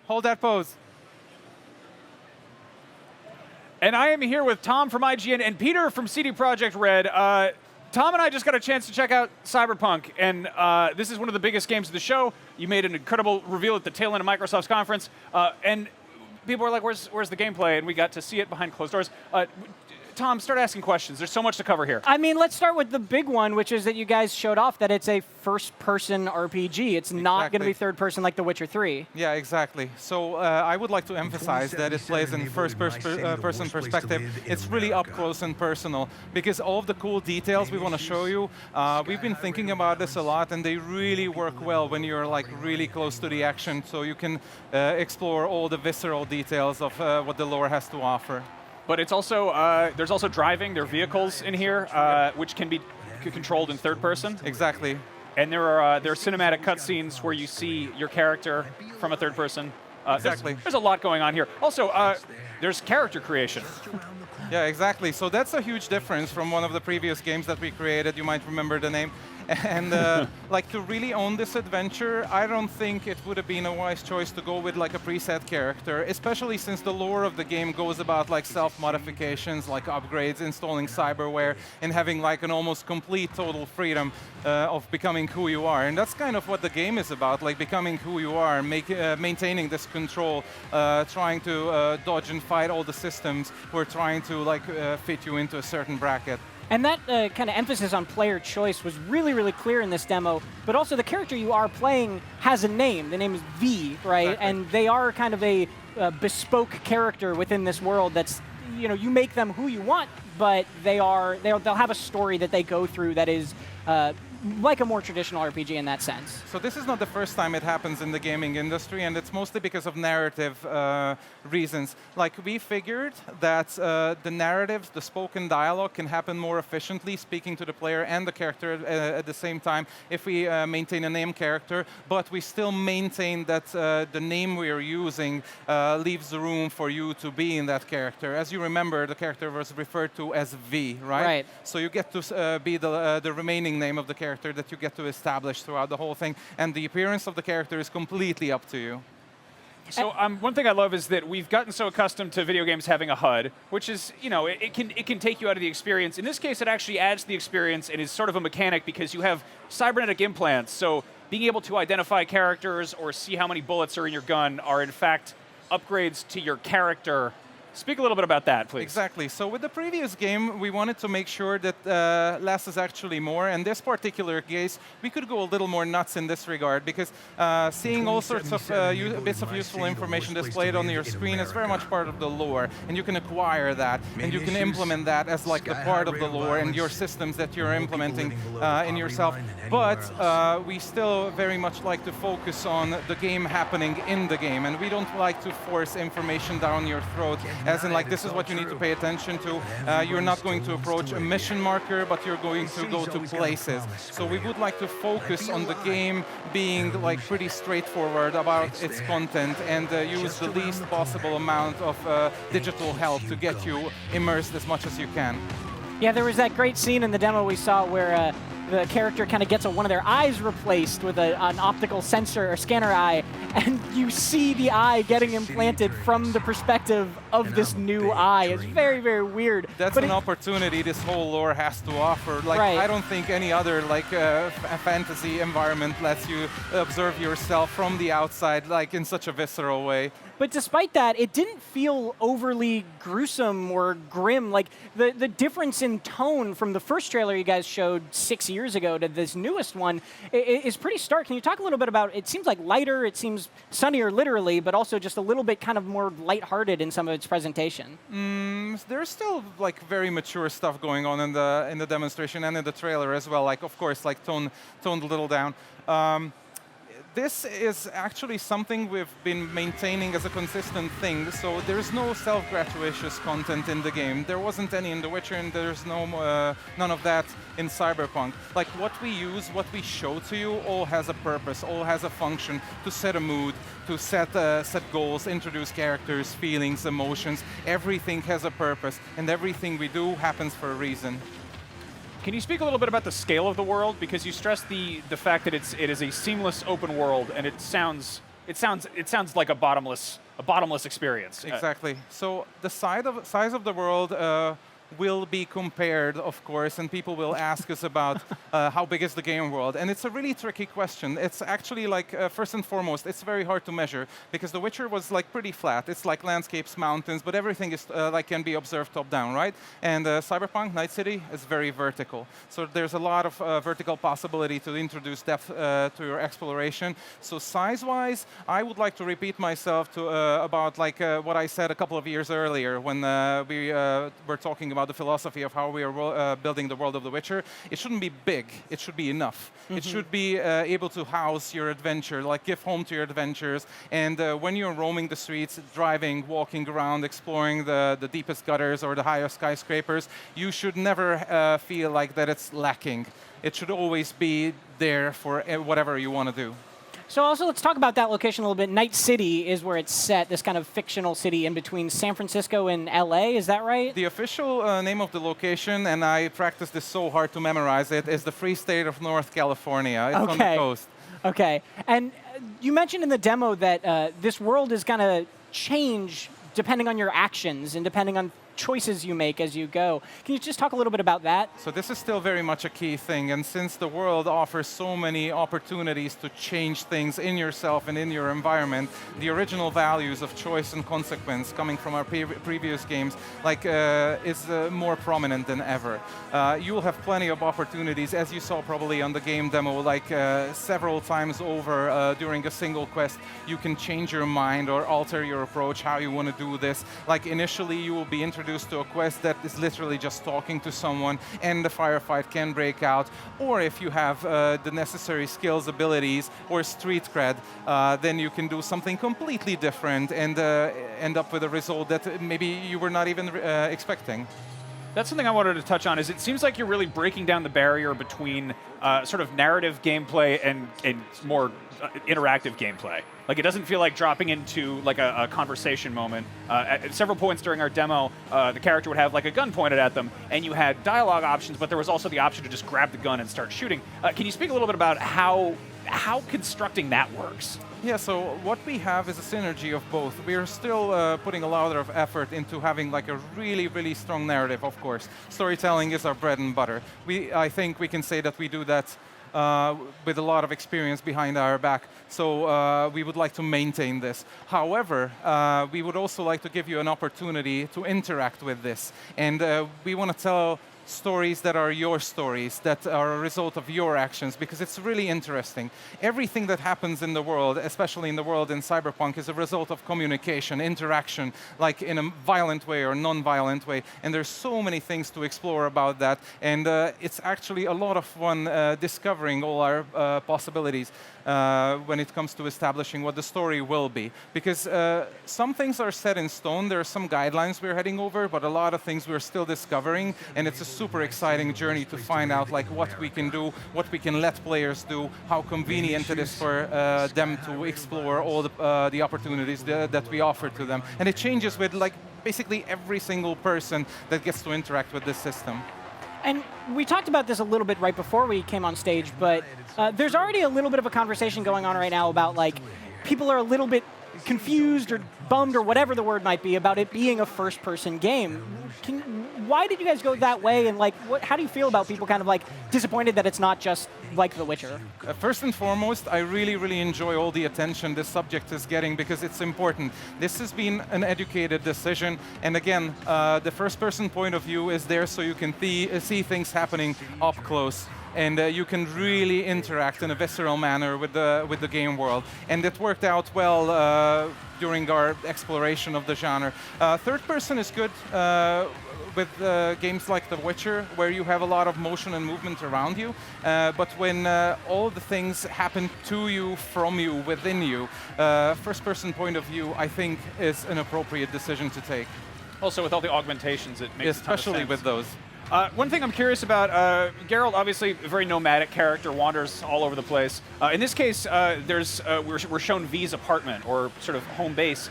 Hold that pose. And I am here with Tom from IGN and Peter from CD Projekt Red. Tom and I just got a chance to check out Cyberpunk, and this is one of the biggest games of the show. You made an incredible reveal at the tail end of Microsoft's conference, and people were like, where's the gameplay? And we got to see it behind closed doors. Tom, start asking questions. There's so much to cover here. I mean, let's start with the big one, which is that you guys showed off that it's a first-person RPG. It's not going to be third-person like The Witcher 3. Yeah, exactly. So I would like to emphasize that it plays in first-person perspective. It's really up close and personal, because all of the cool details we want to show you, we've been thinking about this a lot, and they really work well when you're like really close to the action, so you can explore all the visceral details of what the lore has to offer. But it's also, there's also driving. There are vehicles in here, which can be controlled in third person. Exactly. And there are cinematic cutscenes where you see your character from a third person. Exactly. There's a lot going on here. Also, there's character creation. Yeah, exactly. So that's a huge difference from one of the previous games that we created. You might remember the name. And like to really own this adventure, I don't think it would have been a wise choice to go with like a preset character, especially since the lore of the game goes about like self-modifications, like upgrades, installing cyberware, and having like an almost complete total freedom of becoming who you are. And that's kind of what the game is about, like becoming who you are, maintaining this control, trying to dodge and fight all the systems who are trying to like fit you into a certain bracket. And that kind of emphasis on player choice was really, really clear in this demo, but also the character you are playing has a name. The name is V, right? Exactly. And they are kind of a bespoke character within this world that's, you make them who you want, but they'll have a story that they go through that is like a more traditional RPG in that sense. So this is not the first time it happens in the gaming industry, and it's mostly because of narrative reasons. Like, we figured that the narratives, the spoken dialogue can happen more efficiently, speaking to the player and the character at the same time, if we maintain a name character, but we still maintain that the name we are using leaves the room for you to be in that character. As you remember, the character was referred to as V, right? Right. So you get to be the remaining name of the character that you get to establish throughout the whole thing, and the appearance of the character is completely up to you. So one thing I love is that we've gotten so accustomed to video games having a HUD, which is, it can take you out of the experience. In this case, it actually adds to the experience and is sort of a mechanic because you have cybernetic implants. So being able to identify characters or see how many bullets are in your gun are in fact upgrades to your character. Speak a little bit about that, please. Exactly. So with the previous game, we wanted to make sure that less is actually more. In this particular case, we could go a little more nuts in this regard, because seeing all sorts of bits of useful information displayed on your screen is very much part of the lore, and you can acquire that, and you can implement that as like the part of the lore and your systems that you're implementing in yourself. But we still very much like to focus on the game happening in the game, and we don't like to force information down your throat, as in like, this is what you need to pay attention to. You're not going to approach a mission marker, but you're going to go to places. So we would like to focus on the game being like pretty straightforward about its content, and use the least possible amount of digital help to get you immersed as much as you can. Yeah, there was that great scene in the demo we saw where the character kind of gets one of their eyes replaced with an optical sensor or scanner eye, and you see the eye getting implanted from the perspective of this new eye. It's very, very weird. That's an opportunity this whole lore has to offer. Like, right. I don't think any other like fantasy environment lets you observe yourself from the outside like in such a visceral way. But despite that, it didn't feel overly gruesome or grim. Like, the difference in tone from the first trailer you guys showed 6 years ago to this newest one is pretty stark. Can you talk a little bit about, it seems like lighter, it seems sunnier literally, but also just a little bit kind of more lighthearted in some of its presentation? There's still like very mature stuff going on in the demonstration and in the trailer as well. Like, of course, like toned a little down. This is actually something we've been maintaining as a consistent thing, so there's no self-gratuitous content in the game. There wasn't any in The Witcher, and there's none of that in Cyberpunk. Like, what we use, what we show to you, all has a purpose, all has a function to set a mood, to set goals, introduce characters, feelings, emotions. Everything has a purpose, and everything we do happens for a reason. Can you speak a little bit about the scale of the world? Because you stressed the fact that it is a seamless open world, and it sounds it sounds like a bottomless experience. Exactly. So the size of the world will be compared, of course, and people will ask us about how big is the game world. And it's a really tricky question. It's actually like, first and foremost, it's very hard to measure because The Witcher was like pretty flat. It's like landscapes, mountains, but everything is like can be observed top down, right? And Cyberpunk, Night City, is very vertical. So there's a lot of vertical possibility to introduce depth to your exploration. So size-wise, I would like to repeat myself to about like what I said a couple of years earlier when we were talking about the philosophy of how we are building the world of The Witcher. It shouldn't be big, it should be enough. It should be able to house your adventure, like give home to your adventures. And when you're roaming the streets, driving, walking around, exploring the deepest gutters or the highest skyscrapers, you should never feel like that it's lacking. It should always be there for whatever you want to do. So also, let's talk about that location a little bit. Night City is where it's set, this kind of fictional city in between San Francisco and LA, is that right? The official name of the location, and I practiced this so hard to memorize it, is the Free State of North California. It's on the coast. Okay. And you mentioned in the demo that this world is going to change depending on your actions and depending on choices you make as you go. Can you just talk a little bit about that? So this is still very much a key thing, and since the world offers so many opportunities to change things in yourself and in your environment, the original values of choice and consequence coming from our previous games is more prominent than ever. You will have plenty of opportunities, as you saw probably on the game demo, several times over during a single quest. You can change your mind or alter your approach, how you want to do this. Like initially you will be introduced to a quest that is literally just talking to someone and the firefight can break out. Or if you have the necessary skills, abilities, or street cred, then you can do something completely different and end up with a result that maybe you were not even expecting. That's something I wanted to touch on. Is it seems like you're really breaking down the barrier between sort of narrative gameplay and more interactive gameplay. Like it doesn't feel like dropping into like a conversation moment. At several points during our demo, the character would have like a gun pointed at them, and you had dialogue options, but there was also the option to just grab the gun and start shooting. Can you speak a little bit about how constructing that works? Yeah, so what we have is a synergy of both. We are still putting a lot of effort into having like a really, really strong narrative, of course. Storytelling is our bread and butter. I think we can say that we do that with a lot of experience behind our back. So we would like to maintain this. However, we would also like to give you an opportunity to interact with this. And we want to tell stories that are your stories, that are a result of your actions, because it's really interesting. Everything that happens in the world, especially in the world in Cyberpunk, is a result of communication, interaction, like in a violent way or non-violent way. And there's so many things to explore about that. And it's actually a lot of fun discovering all our possibilities when it comes to establishing what the story will be. Because some things are set in stone, there are some guidelines we're heading over, but a lot of things we're still discovering, and it's a super exciting journey to find out like what we can do, what we can let players do, how convenient it is for them to explore all the opportunities that we offer to them. And it changes with like basically every single person that gets to interact with this system. And we talked about this a little bit right before we came on stage, but there's already a little bit of a conversation going on right now about like people are a little bit confused or bummed or whatever the word might be about it being a first-person game. Why did you guys go that way, and like, how do you feel about people kind of like disappointed that it's not just like The Witcher? First and foremost, I really, really enjoy all the attention this subject is getting because it's important. This has been an educated decision, and again, the first-person point of view is there so you can see things happening up close. And you can really interact in a visceral manner with the game world. And it worked out well during our exploration of the genre. Third person is good with games like The Witcher, where you have a lot of motion and movement around you. But when all the things happen to you, from you, within you, first person point of view, I think, is an appropriate decision to take. Also, with all the augmentations, it makes especially with those. One thing I'm curious about, Geralt, obviously a very nomadic character, wanders all over the place. In this case, we're shown V's apartment, or sort of home base.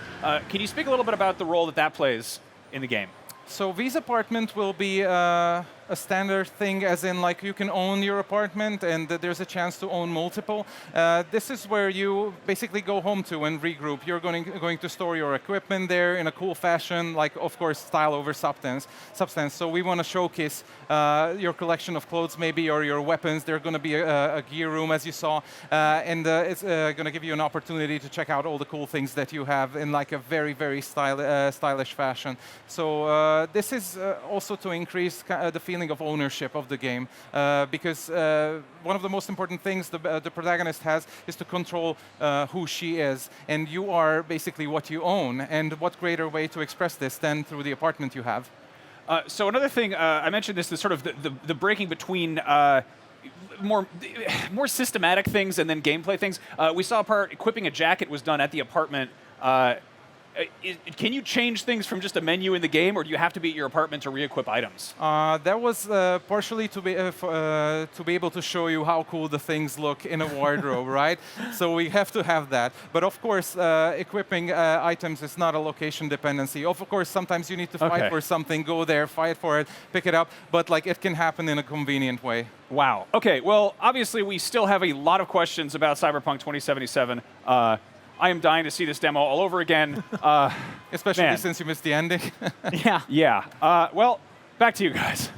Can you speak a little bit about the role that plays in the game? So V's apartment will be a standard thing, as in like you can own your apartment and there's a chance to own multiple. This is where you basically go home to and regroup. You're going to store your equipment there in a cool fashion, like of course style over substance. So we want to showcase your collection of clothes maybe, or your weapons. There's going to be a gear room, as you saw, and it's going to give you an opportunity to check out all the cool things that you have in like a very, very stylish fashion. So this is also to increase the feeling of ownership of the game, because one of the most important things the protagonist has is to control who she is, and you are basically what you own. And what greater way to express this than through the apartment you have? So another thing, I mentioned this, the sort of the breaking between more systematic things and then gameplay things. We saw a part equipping a jacket was done at the apartment. Can you change things from just a menu in the game, or do you have to be at your apartment to re-equip items? That was partially to be able to show you how cool the things look in a wardrobe, right? So we have to have that. But of course, equipping items is not a location dependency. Of course, sometimes you need to fight for something, go there, fight for it, pick it up. But like it can happen in a convenient way. Wow. Okay. Well, obviously, we still have a lot of questions about Cyberpunk 2077. I am dying to see this demo all over again. Especially since you missed the ending. Yeah. Yeah. Well, back to you guys.